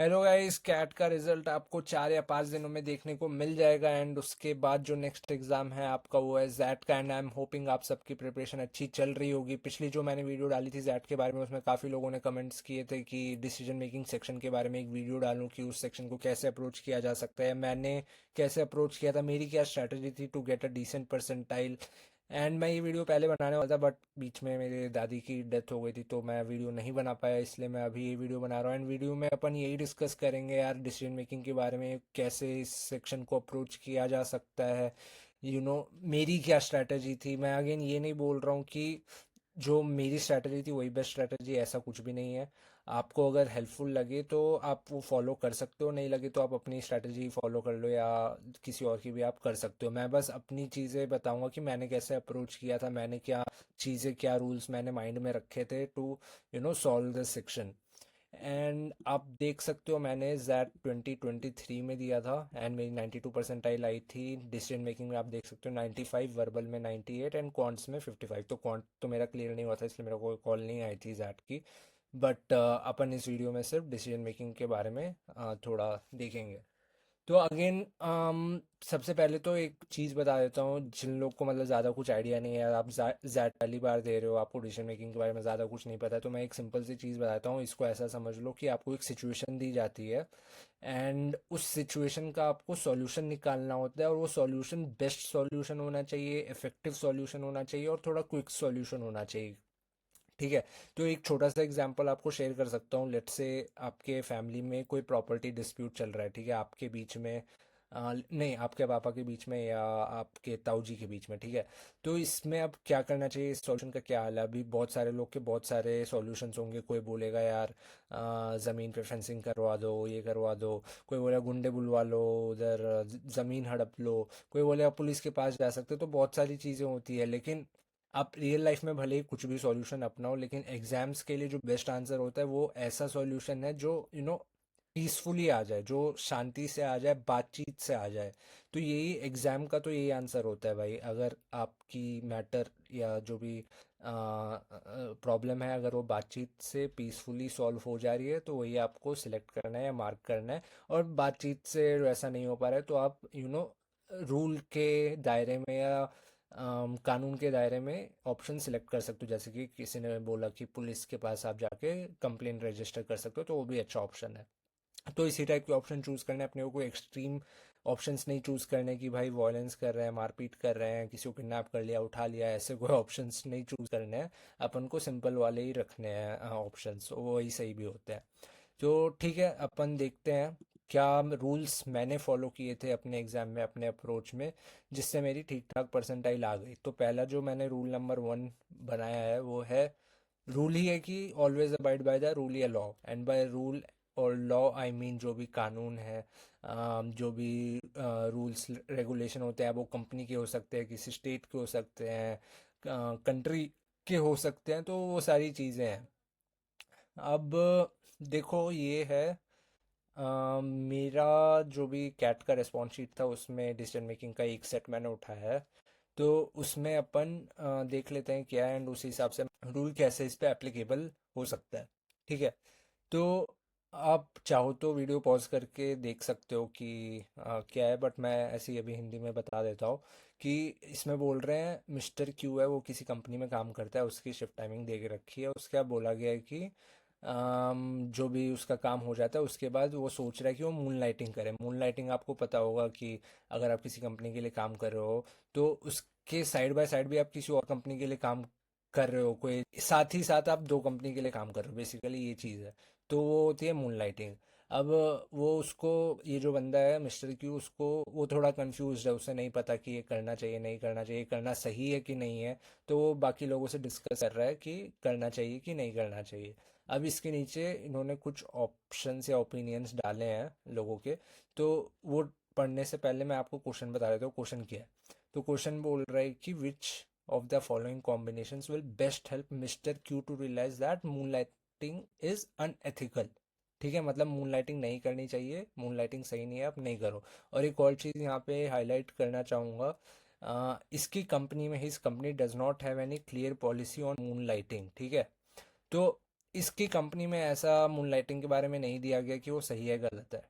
Hello guys, cat का result आपको 4 या 5 दिनों में देखने को मिल जाएगा। एंड उसके बाद जो नेक्स्ट एग्जाम है आपका वो है जैट का। एंड आई एम होपिंग आप सबकी प्रिपरेशन अच्छी चल रही होगी। पिछली जो मैंने वीडियो डाली थी जैट के बारे में, उसमें काफ़ी लोगों ने कमेंट्स किए थे कि डिसीजन मेकिंग सेक्शन के बारे में एक वीडियो डालूं कि उस सेक्शन को कैसे अप्रोच किया जा सकता है, मैंने कैसे अप्रोच किया था, मेरी क्या स्ट्रैटेजी थी to get a decent percentile. And मैं ये वीडियो पहले बनाने वाला था बट बीच में मेरे दादी की डेथ हो गई थी तो मैं वीडियो नहीं बना पाया, इसलिए मैं अभी ये वीडियो बना रहा हूँ। एंड वीडियो में अपन यही डिस्कस करेंगे यार, डिसीजन मेकिंग के बारे में, कैसे इस सेक्शन को अप्रोच किया जा सकता है। मेरी क्या स्ट्रैटेजी थी। मैं अगेन ये नहीं बोल रहा हूँ कि जो मेरी स्ट्रैटेजी थी वही बेस्ट स्ट्रैटेजी, ऐसा कुछ भी नहीं है। आपको अगर हेल्पफुल लगे तो आप वो फॉलो कर सकते हो, नहीं लगे तो आप अपनी स्ट्रैटेजी फॉलो कर लो या किसी और की भी आप कर सकते हो। मैं बस अपनी चीज़ें बताऊंगा कि मैंने कैसे अप्रोच किया था, मैंने क्या चीज़ें, क्या रूल्स मैंने माइंड में रखे थे to solve this section. And आप देख सकते हो मैंने जैट 2023 में दिया था एंड मेरी 92 परसेंटाइल आई थी। डिसीजन मेकिंग में आप देख सकते हो 95, वर्बल में 98 एंड क्वांट्स में 55। तो क्वांट तो मेरा क्लियर नहीं हुआ था इसलिए मेरा कोई कॉल नहीं आई थी जैट की। बट अपन इस वीडियो में सिर्फ डिसीजन मेकिंग के बारे में थोड़ा देखेंगे। तो अगेन सबसे पहले तो एक चीज़ बता देता हूँ जिन लोग को मतलब ज़्यादा कुछ आइडिया नहीं है यार, आप जैट पहली बार दे रहे हो, आपको डिसीजन मेकिंग के बारे में ज़्यादा कुछ नहीं पता है, तो मैं एक सिंपल सी चीज़ बताता हूँ। इसको ऐसा समझ लो कि आपको एक सिचुएशन दी जाती है एंड उस सिचुएशन का आपको सॉल्यूशन निकालना होता है, और वो सॉल्यूशन बेस्ट सॉल्यूशन होना चाहिए, इफेक्टिव सॉल्यूशन होना चाहिए और थोड़ा क्विक सॉल्यूशन होना चाहिए। ठीक है। तो एक छोटा सा एग्जांपल आपको शेयर कर सकता हूँ। लेट्स से आपके फैमिली में कोई प्रॉपर्टी डिस्प्यूट चल रहा है, ठीक है, आपके बीच में, नहीं, आपके पापा के बीच में या आपके ताऊ जी के बीच में, ठीक है। तो इसमें अब क्या करना चाहिए, इस सॉल्यूशन का क्या हाल है। अभी बहुत सारे लोग के बहुत सारे सॉल्यूशंस होंगे। कोई बोलेगा यार ज़मीन पे फेंसिंग करवा दो, ये करवा दो। कोई बोलेगा गुंडे बुलवा लो, उधर ज़मीन हड़प लो। कोई बोलेगा पुलिस के पास जा सकते हो। तो बहुत सारी चीज़ें होती है, लेकिन आप रियल लाइफ में भले ही कुछ भी सॉल्यूशन अपनाओ, लेकिन एग्जाम्स के लिए जो बेस्ट आंसर होता है वो ऐसा सॉल्यूशन है जो पीसफुली आ जाए, जो शांति से आ जाए, बातचीत से आ जाए। तो यही एग्जाम का तो यही आंसर होता है भाई। अगर आपकी मैटर या जो भी प्रॉब्लम है, अगर वो बातचीत से पीसफुली सॉल्व हो जा रही है तो वही आपको सिलेक्ट करना है या मार्क करना है। और बातचीत से वैसा नहीं हो पा रहा है तो आप रूल के दायरे में या कानून के दायरे में ऑप्शन सिलेक्ट कर सकते हो। जैसे कि किसी ने बोला कि पुलिस के पास आप जाके कंप्लेंट रजिस्टर कर सकते हो, तो वो भी अच्छा ऑप्शन है। तो इसी टाइप के ऑप्शन चूज करने, अपने को एक्सट्रीम ऑप्शंस नहीं चूज करने कि भाई वॉयलेंस कर रहे हैं, मारपीट कर रहे हैं, किसी को किडनैप कर लिया, उठा लिया, ऐसे कोई ऑप्शंस नहीं चूज करने हैं। अपन को सिंपल वाले ही रखने हैं ऑप्शंस, वो वही सही भी होते हैं। तो ठीक है, अपन देखते हैं क्या रूल्स मैंने फॉलो किए थे अपने एग्जाम में, अपने अप्रोच में, जिससे मेरी ठीक ठाक परसेंटाइल आ गई। तो पहला जो मैंने रूल नंबर 1 बनाया है वो है, रूल ही है कि always abide by the rule या लॉ। एंड बाय रूल और लॉ आई मीन जो भी कानून है, जो भी रूल्स रेगुलेशन होते हैं, वो कंपनी के हो सकते हैं, किसी स्टेट के हो सकते हैं, कंट्री के हो सकते हैं, तो वो सारी चीज़ें हैं। अब देखो ये है, मेरा जो भी कैट का रिस्पॉन्स शीट था उसमें डिसीजन मेकिंग का एक सेट मैंने उठाया है। तो उसमें अपन देख लेते हैं क्या है, एंड उसी हिसाब से रूल कैसे इस पे एप्लीकेबल हो सकता है। ठीक है। तो आप चाहो तो वीडियो पॉज करके देख सकते हो कि क्या है, बट मैं ऐसे ही अभी हिंदी में बता देता हूँ कि इसमें बोल रहे हैं मिस्टर क्यू है, वो किसी कंपनी में काम करता है, उसकी शिफ्ट टाइमिंग दे के रखी है। उसके बाद बोला गया है कि जो भी उसका काम हो जाता है उसके बाद वो सोच रहा है कि वो मून लाइटिंग करे। मून लाइटिंग आपको पता होगा कि अगर आप किसी कंपनी के लिए काम कर रहे हो तो उसके साइड बाय साइड भी आप किसी और कंपनी के लिए काम कर रहे हो, कोई साथ ही साथ आप 2 कंपनी के लिए काम कर रहे हो, बेसिकली ये चीज़ है। तो वो होती है मून लाइटिंग। अब वो उसको, ये जो बंदा है मिस्टर क्यू, उसको वो थोड़ा कंफ्यूज है, उसे नहीं पता कि ये करना चाहिए नहीं करना चाहिए, करना सही है कि नहीं है। तो वो बाकी लोगों से डिस्कस कर रहा है कि करना चाहिए कि नहीं करना चाहिए। अब इसके नीचे इन्होंने कुछ ऑप्शंस या ओपिनियंस डाले हैं लोगों के। तो वो पढ़ने से पहले मैं आपको क्वेश्चन बता देता हूँ क्वेश्चन क्या है। तो क्वेश्चन बोल रहा है कि which of the following combinations will best help mister Q to realise that moonlighting is unethical. ठीक है, मतलब मून लाइटिंग नहीं करनी चाहिए, मून लाइटिंग सही नहीं है, आप नहीं करो। और एक और चीज़ यहाँ पे हाईलाइट करना चाहूँगा, इसकी कंपनी में, his company does not have any clear policy on moon lighting. ठीक है। तो इसकी कंपनी में ऐसा मूनलाइटिंग के बारे में नहीं दिया गया कि वो सही है गलत है।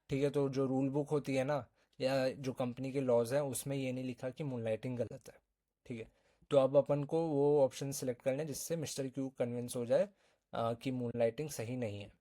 ठीक है, तो जो रूल बुक होती है ना, या जो कंपनी के लॉज हैं, उसमें ये नहीं लिखा कि मूनलाइटिंग गलत है। ठीक है, तो अब अपन को वो ऑप्शन सेलेक्ट करना है जिससे मिस्टर क्यू कन्विंस हो जाए कि मूनलाइटिंग सही नहीं है।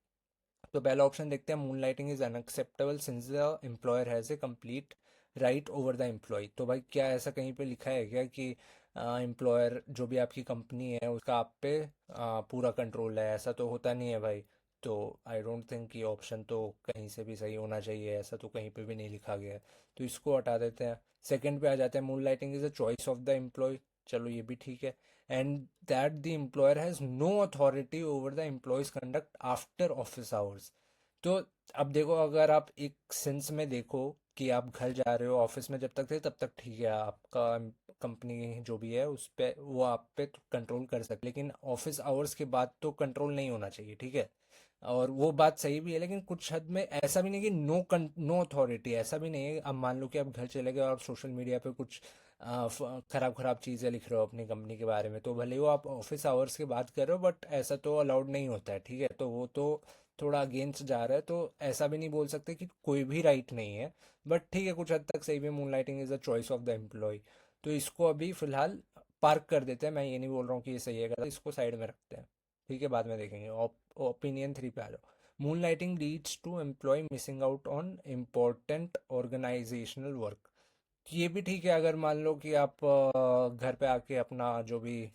तो पहला ऑप्शन देखते हैं, moonlighting is unacceptable since the employer has a complete right over the employee. तो भाई क्या ऐसा कहीं पे लिखा है क्या कि एम्प्लॉयर जो भी आपकी कंपनी है उसका आप पे पूरा कंट्रोल है? ऐसा तो होता नहीं है भाई। तो आई डोंट थिंक ये ऑप्शन तो कहीं से भी सही होना चाहिए, ऐसा तो कहीं पे भी नहीं लिखा गया है। तो इसको हटा देते हैं। सेकंड पे आ जाते हैं, moonlighting is a choice of the employee. चलो ये भी ठीक है। And that the employer has no authority over the employee's conduct after office hours. तो अब देखो, अगर आप एक सेंस में देखो कि आप घर जा रहे हो, ऑफिस में जब तक थे तब तक ठीक है, आपका कंपनी जो भी है उस पे वो आप पे कंट्रोल कर सकते, लेकिन ऑफिस आवर्स के बाद तो कंट्रोल नहीं होना चाहिए। ठीक है, और वो बात सही भी है, लेकिन कुछ हद में ऐसा भी नहीं कि नो अथॉरिटी, ऐसा भी नहीं है। अब मान लो कि आप घर चले गए और सोशल मीडिया पे कुछ खराब खराब चीज़ें लिख रहे हो अपनी कंपनी के बारे में, तो भले ही वो आप ऑफिस आवर्स की बात कर रहे हो, बट ऐसा तो अलाउड नहीं होता है। ठीक है, तो वो तो थोड़ा अगेंस्ट जा रहा है, तो ऐसा भी नहीं बोल सकते कि कोई भी राइट नहीं है। बट ठीक है, कुछ हद तक सही भी, moonlighting is the choice of the employee. तो इसको अभी फिलहाल पार्क कर देते हैं। मैं ये नहीं बोल रहा हूँ कि ये सही है गलत, इसको साइड में रखते हैं। ठीक है, बाद में देखेंगे। ओपिनियन थ्री पे आ जाओ। Moonlighting leads to employee missing out on important organisational work. ये भी ठीक है, अगर मान लो कि आप घर पे आके अपना जो भी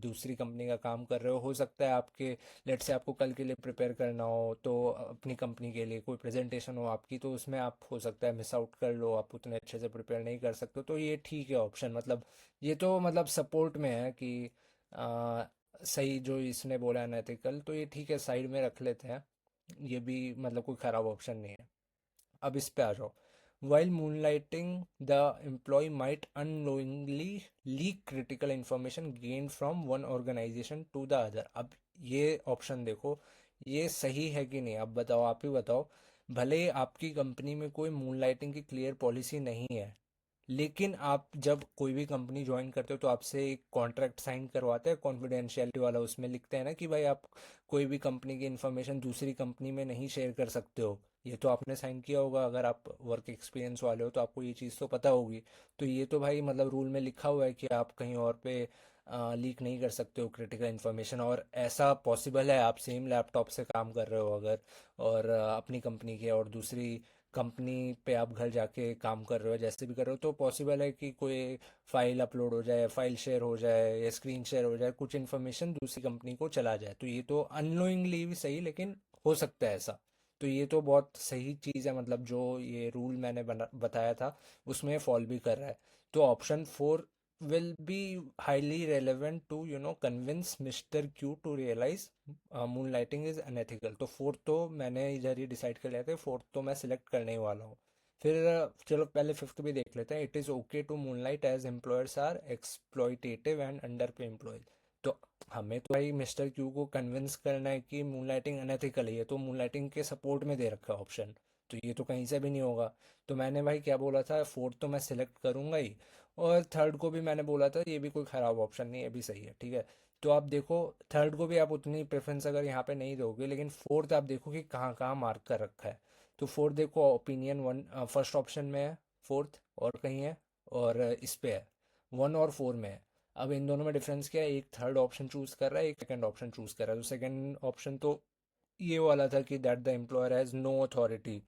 दूसरी कंपनी का काम कर रहे हो सकता है आपके, लेट से आपको कल के लिए प्रिपेयर करना हो, तो अपनी कंपनी के लिए कोई प्रेजेंटेशन हो आपकी, तो उसमें आप हो सकता है मिस आउट कर लो, आप उतने अच्छे से प्रिपेयर नहीं कर सकते हो, तो ये ठीक है ऑप्शन। मतलब ये तो मतलब सपोर्ट में है कि अ, सही जो इसने बोला है नैतिकल, तो ये ठीक है, साइड में रख लेते हैं। ये भी मतलब कोई ख़राब ऑप्शन नहीं है। अब इस पे आ जाओ। While moonlighting the employee might unknowingly leak critical information gain from one organisation to the other. अब ये ऑप्शन देखो, ये सही है कि नहीं? अब बताओ, आप ही बताओ। भले ही आपकी कंपनी में कोई मूनलाइटिंग की क्लियर पॉलिसी नहीं है, लेकिन आप जब कोई भी कंपनी ज्वाइन करते हो तो आपसे एक कॉन्ट्रैक्ट साइन करवाते हैं कॉन्फिडेंशियलिटी वाला। उसमें लिखते हैं ना कि भाई आप कोई भी कंपनी की इन्फॉर्मेशन दूसरी कंपनी में नहीं शेयर कर सकते हो। ये तो आपने साइन किया होगा, अगर आप वर्क एक्सपीरियंस वाले हो तो आपको ये चीज़ तो पता होगी। तो ये तो भाई मतलब रूल में लिखा हुआ है कि आप कहीं और पे लीक नहीं कर सकते हो क्रिटिकल इन्फॉर्मेशन। और ऐसा पॉसिबल है, आप सेम लैपटॉप से काम कर रहे हो अगर, और अपनी कंपनी के और दूसरी कंपनी पे आप घर जाके काम कर रहे हो, जैसे भी कर रहे हो, तो पॉसिबल है कि कोई फाइल अपलोड हो जाए, फाइल शेयर हो जाए या स्क्रीन शेयर हो जाए, कुछ इन्फॉर्मेशन दूसरी कंपनी को चला जाए। तो ये तो अननोइंगली भी सही, लेकिन हो सकता है ऐसा। तो ये तो बहुत सही चीज़ है, मतलब जो ये रूल मैंने बताया था उसमें फॉल भी कर रहा है। तो option four will be highly relevant to convince Mr. Q to realize moonlighting is unethical। तो फोर्थ तो मैंने इधर ही डिसाइड कर लिया था, फोर्थ तो मैं सिलेक्ट करने ही वाला हूँ। फिर चलो पहले फिफ्थ भी देख लेते हैं। It is okay to moonlight as employers are exploitative and underpay employees. तो हमें तो भाई मिस्टर क्यू को कन्विंस करना है कि मूनलाइटिंग अनएथिकल है, ये तो मूनलाइटिंग के सपोर्ट में दे रखा है ऑप्शन। तो ये तो कहीं से भी नहीं होगा। तो मैंने भाई क्या बोला था, फोर्थ तो मैं सिलेक्ट करूंगा ही। और थर्ड को भी मैंने बोला था, ये भी कोई ख़राब ऑप्शन नहीं है, ये भी सही है। ठीक है, तो आप देखो, थर्ड को भी आप उतनी प्रेफरेंस अगर यहाँ पे नहीं दोगे, लेकिन फोर्थ आप देखो कि कहाँ कहाँ मार्क कर रखा है। तो फोर्थ देखो, ओपिनियन वन फर्स्ट ऑप्शन में है, फोर्थ और कहीं है, और इस पे है, वन और फोर में है। अब इन दोनों में डिफरेंस क्या है? एक थर्ड ऑप्शन चूज कर रहा है, एक सेकंड ऑप्शन चूज कर रहा है। तो सेकंड ऑप्शन तो ये वाला था कि that the employer has no authority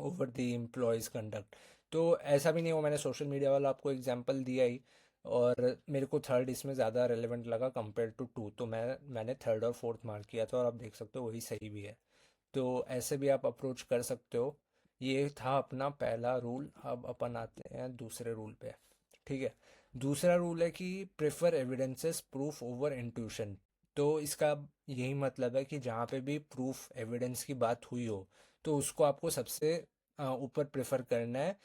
over the employee's conduct. तो ऐसा भी नहीं हो, मैंने सोशल मीडिया वाला आपको एग्जांपल दिया ही, और मेरे को थर्ड इसमें ज़्यादा रेलेवेंट लगा कंपेयर टू टू, तो मैंने थर्ड और फोर्थ मार्क किया था, और आप देख सकते हो वही सही भी है। तो ऐसे भी आप अप्रोच कर सकते हो। ये था अपना पहला रूल। अब अपन आते हैं दूसरे रूल पे। ठीक है, दूसरा रूल है कि prefer evidences proof over intuition. तो इसका यही मतलब है कि जहाँ पे भी प्रूफ एविडेंस की बात हुई हो, तो उसको आपको सबसे ऊपर प्रेफर करना है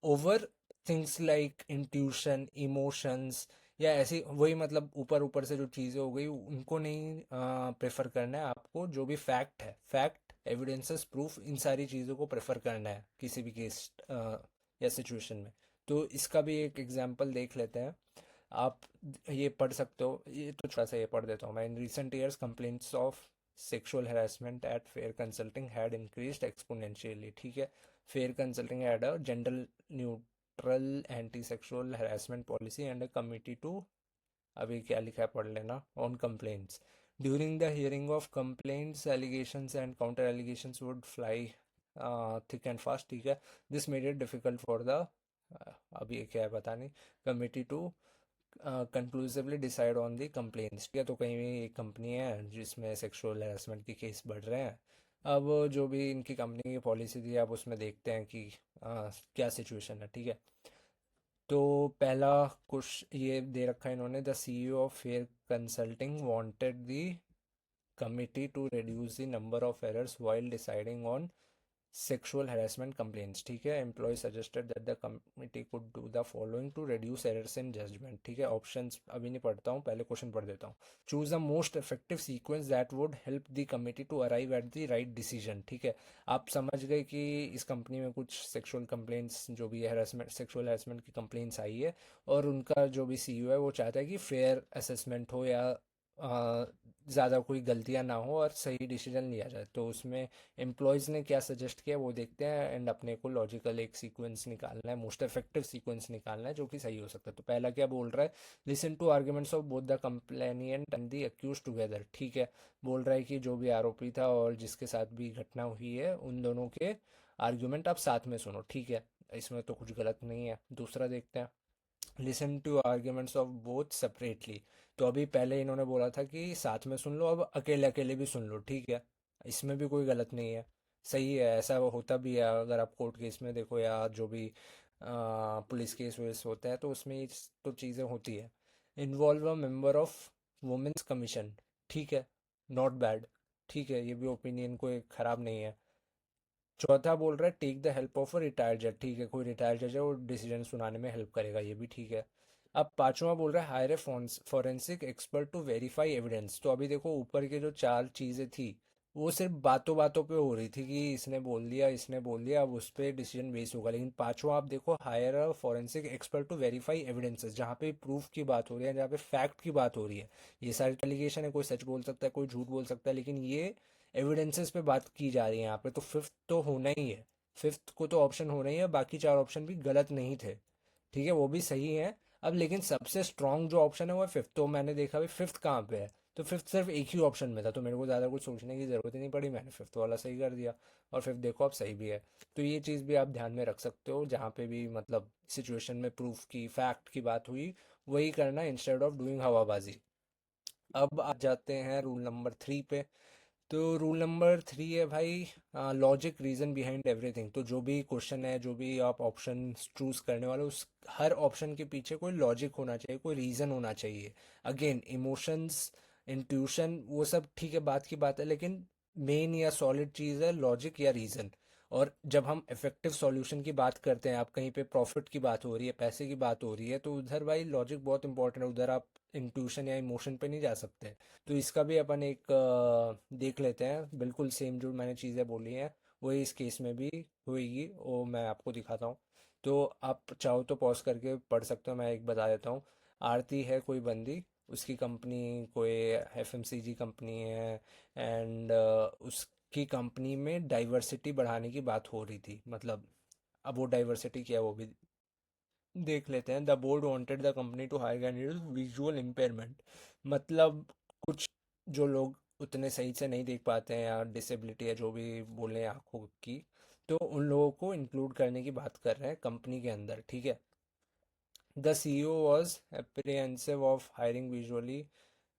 over things like intuition, emotions, या ऐसी वही मतलब ऊपर ऊपर से जो चीज़ें हो गई उनको नहीं प्रेफर करना है। आपको जो भी फैक्ट है, फैक्ट, एविडेंसेस, प्रूफ, इन सारी चीज़ों को प्रेफर करना है किसी भी केस या सिचुएशन में। तो इसका भी एक एग्जांपल देख लेते हैं। आप ये पढ़ सकते हो, ये तो थोड़ा सा ये पढ़ देता हूँ मैं। In recent years complaints of sexual harassment at Fair Consulting had increased exponentially. ठीक है, Fair Consulting had a gender neutral anti sexual harassment policy and a committee to, अभी क्या लिखा है पढ़ लेना, on complaints. During the hearing of complaints allegations and counter allegations would fly thick and fast. ठीक है, this made it difficult for the, अभी ये क्या है पता नहीं, committee to conclusively decide on the complaints. ठीक है, तो कहीं भी एक कंपनी है जिसमें सेक्सुअल हैरेसमेंट के केस बढ़ रहे हैं, अब जो भी इनकी कंपनी की पॉलिसी थी आप उसमें देखते हैं कि क्या सिचुएशन है। ठीक है, तो पहला कुछ ये दे रखा है इन्होंने, the CEO of Fair Consulting wanted the committee to reduce the number of errors while deciding on sexual harassment complaints। ठीक है, employee suggested that the committee could do the following to reduce errors in judgement. ठीक है, options अभी नहीं पढ़ता हूँ, पहले question पढ़ देता हूँ। Choose the most effective sequence that would help the committee to arrive at the right decision. ठीक है, आप समझ गए कि इस कंपनी में कुछ सेक्सुअल कंप्लेंट्स जो भी हरासमेंट सेक्सुअल harassment की कंप्लेंट्स आई है, और उनका जो भी सीईओ है वो चाहता है कि फेयर असेसमेंट हो या ज़्यादा कोई गलतियाँ ना हो और सही डिसीजन लिया जाए। तो उसमें एम्प्लॉयज़ ने क्या सजेस्ट किया वो देखते हैं, एंड अपने को लॉजिकल एक सीक्वेंस निकालना है, मोस्ट इफेक्टिव सीक्वेंस निकालना है जो कि सही हो सकता है। तो पहला क्या बोल रहा है, listen to arguments of both the complainant and the accused together. ठीक है, बोल रहा है कि जो भी आरोपी था और जिसके साथ भी घटना हुई है उन दोनों के आर्ग्यूमेंट आप साथ में सुनो। ठीक है, इसमें तो कुछ गलत नहीं है। दूसरा देखते हैं, listen to arguments of both separately. तो अभी पहले इन्होंने बोला था कि साथ में सुन लो, अब अकेले अकेले भी सुन लो। ठीक है, इसमें भी कोई गलत नहीं है, सही है, ऐसा होता भी है। अगर आप कोर्ट केस में देखो या जो भी पुलिस केस वेस होता है तो उसमें ये तो चीज़ें होती है। Involve a member of women's commission. ठीक है, नॉट बैड। ठीक है, ये भी ओपिनियन कोई ख़राब नहीं है। चौथा बोल रहा है take the help of a retired जज। ठीक है, कोई रिटायर्ड जज है वो डिसीजन सुनाने में हेल्प करेगा, ये भी ठीक है। अब पांचवा बोल रहा है hire a forensic expert to verify evidence. तो अभी देखो ऊपर के जो चार चीज़ें थी वो सिर्फ बातों बातों पे हो रही थी कि इसने बोल दिया इसने बोल दिया, अब उस पर डिसीजन बेस होगा। लेकिन पांचवा आप देखो, hire a forensic expert to verify evidences, जहाँ पे प्रूफ की बात हो रही है, जहाँ पे फैक्ट की बात हो रही है। ये सारी एलिगेशन है, कोई सच बोल सकता है कोई झूठ बोल सकता है, लेकिन ये एविडेंसेस पे बात की जा रही है यहाँ पे। तो फिफ्थ तो होना ही है, फिफ्थ को तो ऑप्शन होना ही है। बाकी चार ऑप्शन भी गलत नहीं थे, ठीक है, वो भी सही है। अब लेकिन सबसे स्ट्रांग जो ऑप्शन है वो है फिफ्थ। तो मैंने देखा भाई फिफ्थ कहाँ पे है, तो फिफ्थ सिर्फ एक ही ऑप्शन में था, तो मेरे को ज़्यादा कुछ सोचने की ज़रूरत ही नहीं पड़ी, मैंने फिफ्थ वाला सही कर दिया। और फिफ्थ देखो अब सही भी है। तो ये चीज़ भी आप ध्यान में रख सकते हो, जहाँ पे भी मतलब सिचुएशन में प्रूफ की फैक्ट की बात हुई वही करना, इंस्टेड ऑफ डूइंग हवाबाजी। अब आ जाते हैं रूल नंबर 3 पे। तो रूल नंबर 3 है भाई, लॉजिक रीज़न बिहाइंड एवरीथिंग। तो जो भी क्वेश्चन है, जो भी आप ऑप्शन चूज करने वाले हो, उस हर ऑप्शन के पीछे कोई लॉजिक होना चाहिए, कोई रीज़न होना चाहिए। अगेन इमोशंस, इंट्यूशन, वो सब ठीक है, बात की बात है, लेकिन मेन या सॉलिड चीज़ है लॉजिक या रीज़न। और जब हम इफेक्टिव सॉल्यूशन की बात करते हैं, आप कहीं पे प्रॉफिट की बात हो रही है, पैसे की बात हो रही है, तो उधर भाई लॉजिक बहुत इंपॉर्टेंट है, उधर आप इंट्यूशन या इमोशन पे नहीं जा सकते। तो इसका भी अपन एक देख लेते हैं, बिल्कुल सेम जो मैंने चीज़ें बोली हैं वही इस केस में भी होएगी, वो मैं आपको दिखाता हूँ। तो आप चाहो तो पॉज करके पढ़ सकते हो, मैं एक बता देता हूँ। आरती है कोई बंदी, उसकी कंपनी कोई एफएमसीजी कंपनी है, एंड उसकी कंपनी में डाइवर्सिटी बढ़ाने की बात हो रही थी। मतलब अब वो डाइवर्सिटी क्या है वो भी देख लेते हैं। The board wanted the company to hire candidate visual impairment. मतलब कुछ जो लोग उतने सही से नहीं देख पाते हैं या डिसेबिलिटी है जो भी बोले हैं आंखों की, तो उन लोगों को इंक्लूड करने की बात कर रहे हैं कंपनी के अंदर। ठीक है, the CEO was apprehensive of hiring visually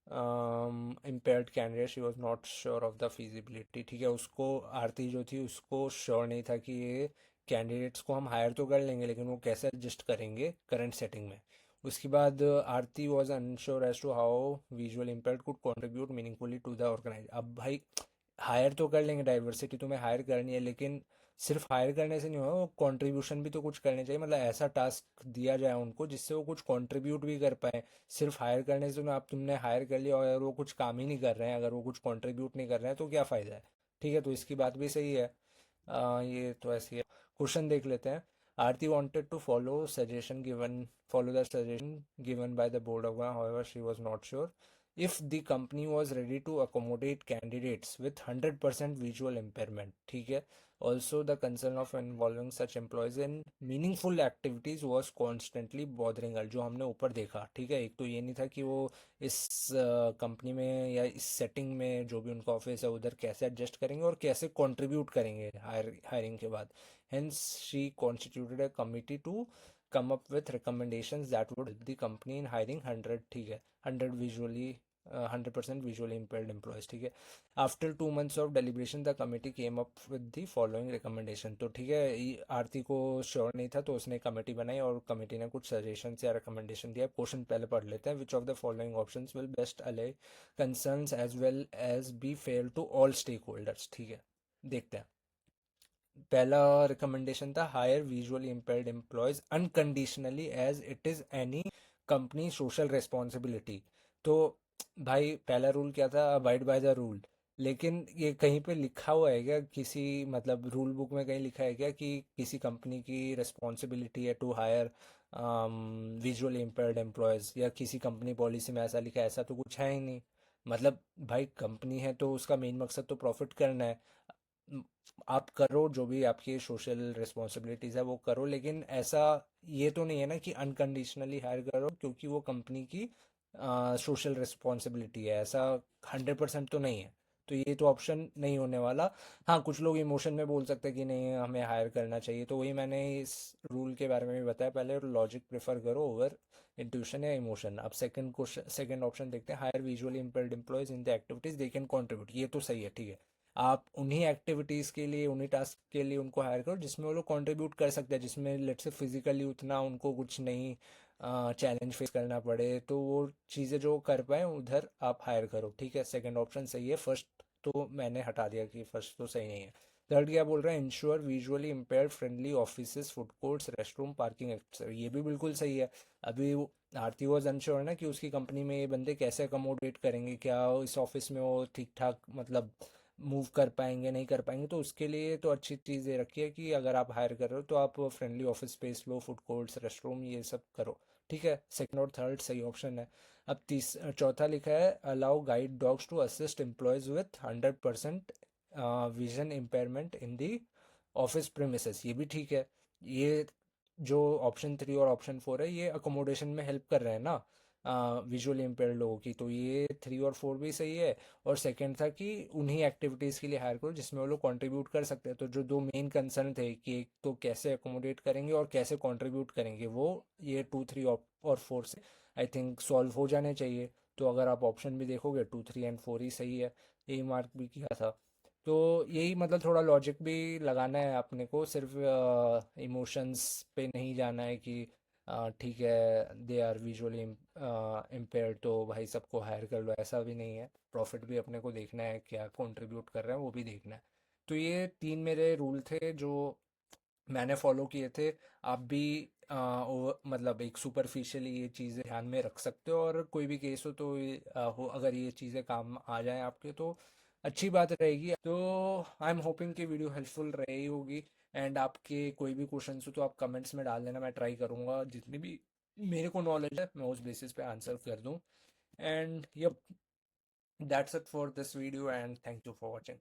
impaired candidate, she was not sure of the feasibility. ठीक है, उसको आरती जो थी उसको श्योर नहीं था कि ये कैंडिडेट्स को हम हायर तो कर लेंगे लेकिन वो कैसे एडजस्ट करेंगे करंट सेटिंग में। उसके बाद Aarti was unsure as to how visual impaired could contribute meaningfully to the organise. अब भाई हायर तो कर लेंगे, डाइवर्सिटी तुम्हें हायर करनी है, लेकिन सिर्फ हायर करने से नहीं होगा, वो कंट्रीब्यूशन भी तो कुछ करने चाहिए। मतलब ऐसा टास्क दिया जाए उनको जिससे वो कुछ कंट्रीब्यूट भी कर पाए। सिर्फ हायर करने से तो आप तुमने हायर कर लिया और अगर वो कुछ काम ही नहीं कर रहे हैं, अगर वो कुछ कंट्रीब्यूट नहीं कर रहे हैं तो क्या फ़ायदा है। ठीक है, तो इसकी बात भी सही है। ये तो ऐसी है। क्वेश्चन देख लेते हैं। Aarti wanted to follow the suggestion given by the board of governors. However, she was not sure if the company was ready to accommodate candidates with 100% visual impairment. ठीक है. Also, the concern of involving such employees in meaningful activities was constantly bothering her. जो हमने ऊपर देखा, ठीक है, एक तो ये नहीं था कि वो इस कंपनी में या इस सेटिंग में जो भी उनका ऑफिस है उधर कैसे एडजस्ट करेंगे और कैसे कंट्रीब्यूट करेंगे हायरिंग के बाद. Hence, she constituted a committee to come up with recommendations that would help the company in hiring 100, ठीक है, 100% visually impaired employees. ठीक है. After 2 months of deliberation the committee came up with the following recommendation. तो ठीक है, आरती को sure नहीं था तो उसने कमेटी बनाई और कमेटी ने कुछ सजेशन या रिकमेंडेशन दिया. क्वेश्चन पहले पढ़ लेते हैं. Which of the following options will best allay concerns as well as be fair to all stakeholders. ठीक है, देखते हैं. पहला रिकमेंडेशन था hire visually impaired employees unconditionally as it is any company social responsibility. तो भाई पहला rule क्या था? Abide by the rule. लेकिन ये कहीं पे लिखा हुआ है क्या, किसी मतलब रूल बुक में कहीं लिखा है क्या कि किसी कंपनी की रिस्पॉन्सिबिलिटी है to hire visually impaired employees, या किसी कंपनी पॉलिसी में ऐसा लिखा है? ऐसा तो कुछ है ही नहीं. मतलब भाई कंपनी है तो उसका मेन मकसद तो प्रॉफिट करना है. म, आप करो जो भी आपकी सोशल रिस्पॉन्सिबिलिटीज़ है वो करो, लेकिन ऐसा ये तो नहीं है ना कि अनकंडीशनली हायर करो क्योंकि वो कंपनी की सोशल रिस्पॉन्सिबिलिटी है. ऐसा 100% तो नहीं है. तो ये तो ऑप्शन नहीं होने वाला. हाँ, कुछ लोग इमोशन में बोल सकते हैं कि नहीं हमें हायर करना चाहिए, तो वही मैंने इस रूल के बारे में भी बताया. पहले लॉजिक प्रेफर करो ओवर इंट्यूशन या इमोशन. अब सेकंड ऑप्शन देखते हैं. Hire visually impaired employees in the activities they can contribute. ये तो सही है, ठीक है. आप उन्हीं एक्टिविटीज़ के लिए, उन्हीं टास्क के लिए उनको हायर करो जिसमें वो लोग कंट्रीब्यूट कर सकते हैं, जिसमें लेट से फिजिकली उतना उनको कुछ नहीं चैलेंज फेस करना पड़े. तो वो चीज़ें जो कर पाए उधर आप हायर करो. ठीक है, सेकंड ऑप्शन सही है. फर्स्ट तो मैंने हटा दिया कि फर्स्ट तो सही नहीं है. थर्ड क्या बोल रहा है? Ensure visually impaired friendly offices, food courts, rest room, parking access. ये भी बिल्कुल सही है. अभी आरती वॉज अनश्योर ना कि उसकी कंपनी में ये बंदे कैसे अकोमोडेट करेंगे, क्या इस ऑफिस में वो ठीक ठाक मतलब मूव कर पाएंगे नहीं कर पाएंगे. तो उसके लिए तो अच्छी चीज़ ये रखी है कि अगर आप हायर कर रहे हो तो आप फ्रेंडली ऑफिस स्पेस लो, फूड कोर्ट्स, रेस्ट रूम, ये सब करो. ठीक है, सेकंड और थर्ड सही ऑप्शन है. अब चौथा लिखा है allow guide dogs to assist employees with 100% vision impairment in the office premises. ये भी ठीक है. ये जो ऑप्शन 3 और ऑप्शन 4 है ये अकोमोडेशन में हेल्प कर रहे हैं ना विजुअली इम्पेयर्ड लोगों की. तो ये 3 और 4 भी सही है. और सेकंड था कि उन्हीं एक्टिविटीज़ के लिए हायर करो जिसमें वो लोग कंट्रीब्यूट कर सकते हैं. तो जो दो मेन कंसर्न थे कि एक तो कैसे अकोमोडेट करेंगे और कैसे कंट्रीब्यूट करेंगे, वो ये 2, 3 और 4 से आई थिंक सॉल्व हो जाने चाहिए. तो अगर आप ऑप्शन भी देखोगे 2, 3 एंड 4 ही सही है. यही मार्क भी किया था. तो यही मतलब थोड़ा लॉजिक भी लगाना है अपने को, सिर्फ इमोशंस पे नहीं जाना है कि ठीक है दे आर विजुअली इम्पेयर तो भाई सबको हायर कर लो. ऐसा भी नहीं है. प्रॉफिट भी अपने को देखना है, क्या कंट्रीब्यूट कर रहे हैं वो भी देखना है. तो ये 3 मेरे रूल थे जो मैंने फॉलो किए थे. आप भी मतलब एक सुपरफिशियली ये चीज़ें ध्यान में रख सकते हो, और कोई भी केस हो तो अगर ये चीज़ें काम आ जाएं आपके तो अच्छी बात रहेगी. तो आई एम होपिंग कि वीडियो हेल्पफुल रही होगी. एंड आपके कोई भी क्वेश्चन हो तो आप कमेंट्स में डाल देना. मैं ट्राई करूँगा जितनी भी मेरे को नॉलेज है मैं उस बेसिस पे आंसर कर दूँ. And yup, that's it for this video and thank you for watching.